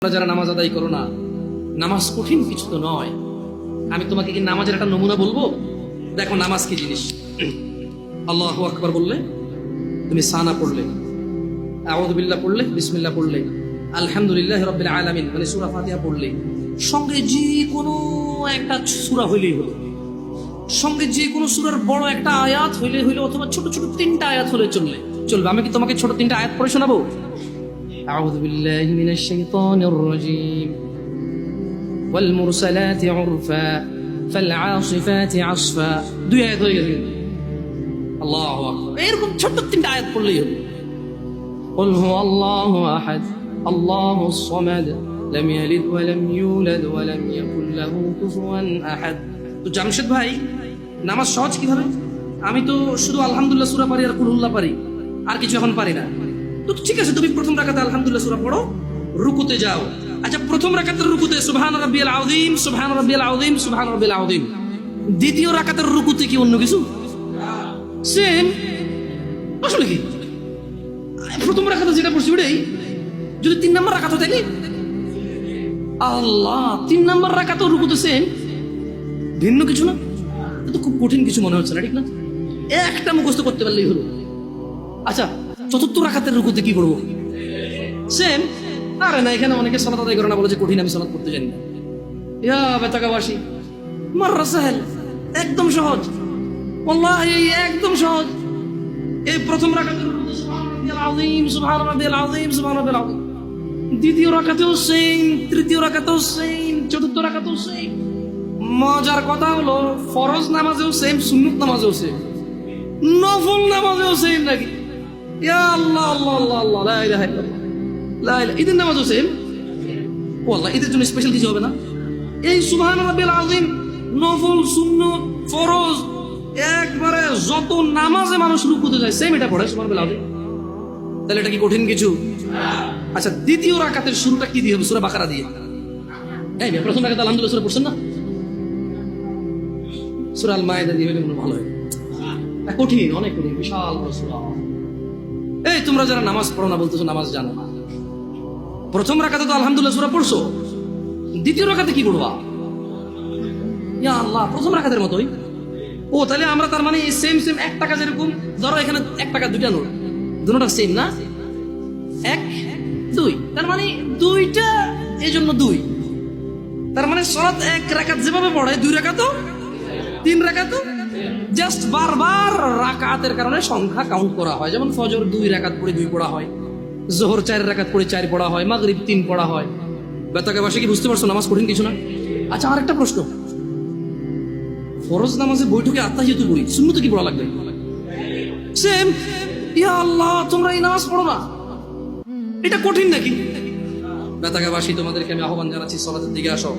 তোমরা যারা নামাজ আদায় করো না, নামাজ কঠিন কিছু তো নয়। আমি তোমাকে কি নামাজের একটা নমুনা বলবো? দেখো নামাজ কি জিনিস। আল্লাহু আকবার বললে, তুমি সানা পড়লে, আউযু বিল্লাহ পড়লে, বিসমিল্লাহ পড়লে, আলহামদুলিল্লাহি রাব্বিল আলামিন মানে সূরা ফাতিহা পড়লে, সঙ্গে যে কোনো একটা সূরা হইলেই হলো, সঙ্গে যে কোনো সূরার বড় একটা আয়াত হইলে হইলো, অথবা ছোট ছোট তিনটা আয়াত হলে চলবে। আমি কি তোমাকে ছোট তিনটা আয়াত পড়ে শোনাবো? আউযু বিল্লাহি মিনাশ শাইতানির রাজীম। ওয়াল মুরসালাতি উরফা ফাল আসিফাতি আসফা। দুই আয়াত হয়ে গেছে। আল্লাহু আকবার। এরকম ছোট তিনটা আয়াত পড়লেই হলো। কুল হুয়াল্লাহু আহাদ আল্লাহুস সামাদ লাম ইয়ালিদ ওয়া লাম ইউলাদ ওয়া লাম ইয়াকুল লাহু কুফুয়ান আহাদ। তো জামশেদ ভাই, নামাজ সহজ কিভাবে? আমি তো শুধু আলহামদুলিল্লাহ সূরা পারি আর কুল হুল্লাহ পারি, আর কিছু এখন পারি না। তো ঠিক আছে, তুমি প্রথম রাকাতে আলহামদুলিল্লাহ সূরা পড়ো, রুকুতে যাও। আচ্ছা, প্রথম রাকাতের রুকুতে সুবহান রাব্বিয়াল আযীম, সুবহান রাব্বিয়াল আযীম, সুবহান রাব্বিয়াল আযীম। দ্বিতীয় রাকাতের রুকুতে কি অন্য কিছু? সেম। আসলে কি প্রথম রাকাতে যেটা পড়ছি ওটাই, যদি 3 নাম্বার রাকাত হয় তাইলে আল্লাহ 3 নাম্বার রাকাতেও রুকুতে সেম, ভিন্ন কিছু না। তো খুব কঠিন কিছু মনে হচ্ছে না, ঠিক না? একটা মুখস্থ করতে পারলেই হলো। আচ্ছা, চতুর্থ রাকাতের রুকুতে কি করবো? সেম। আরে না, এখানে অনেকে সালাত আদায় করে না, বলে যে কঠিন, আমি সালাত করতে জানি না। ইয়া বেতাকাবাসী, মাররা সাহেল, একদম সহজ, ওয়াল্লাহি একদম সহজ। এই প্রথম রাকাতের রুকুতে সুবহান রাব্বিয়াল আযীম, সুবহান রাব্বিয়াল আযীম, সুবহান রাব্বিয়াল আযীম। দ্বিতীয় রাকাতেও সেম, তৃতীয় রাকাতেও সেম, চতুর্থ রাকাতেও সেম। মজার কথা হলো, ফরজ নামাজেও সেম, সুন্নত নামাজেও সেম, নফল নামাজেও সেম নাকি? ইয়া আল্লাহ আল্লাহ আল্লাহ আল্লাহ, লা ইলাহা ইল্লাল্লাহ, লা ইলাহা। ঈদের নামাজও সেম। ওয়াল্লাহ, ঈদের জন্য স্পেশাল কিছু হবে না? এই সুবহান রাব্বিল আযীম, নফল, সুন্নত, ফরজ, একবারে যত নামাজে মানুষ রুকুতে যায় সেম এটা পড়ে সুবহান রাব্বিল আযীম। তাহলে এটা কি কঠিন কিছু? আচ্ছা, দ্বিতীয় রাকাতের শুরুটা কি দিয়ে হবে? সূরা বাকারা দিয়ে। এই প্রথম রাকাতে আলহামদুলিল্লাহ সূরা পড়ছেন না? সূরা আল মায়েদা দিয়ে হলে ভালো হয়। কঠিন, অনেক কঠিন, বিশাল সূরা। এই তোমরা যারা নামাজ পড়ো না বলতেছো নামাজ জানো না। প্রথম রাকাতে তো আলহামদুলিল্লাহ সূরা পড়ছো, দ্বিতীয় রাকাতে কি পড়বা? ইয়া আল্লাহ, প্রথম রাকাতের মতোই। ও তাহলে আমরা তার মানে সেম সেম 1 টাকা, যেরকম ধরো এখানে 1 টাকা দুইটা নোট, দুটোটা সেম না? 1 2, তার মানে দুইটা, এই জন্য 2। তার মানে সালাত 1 রাকাত যেভাবে পড়ায় 2 রাকাতও 3 রাকাতও, জাস্ট বারবার রাকাতের কারণে সংখ্যা কাউন্ট করা হয়। যেমন ফজর 2 রাকাত পড়ে 2 পড়া হয়, যোহর 4 রাকাত পড়ে 4 পড়া হয়, মাগরিব 3 পড়া হয়। বেতাকাবাসী কি বুঝতে পারছো নামাজ কঠিন কিছু না? আচ্ছা, আরেকটা প্রশ্ন, ফরজ নামাজে বৈঠকে আত্তাহিয়াতু পড়ি, সুন্নতে কি পড়া লাগবে? সেম। ইয়া আল্লাহ, তোমরা এই নামাজ পড়ো না, এটা কঠিন নাকি? বেতাকাবাসী, তোমাদেরকে আমি আহ্বান জানাচ্ছি, সালাতের দিকে আসো।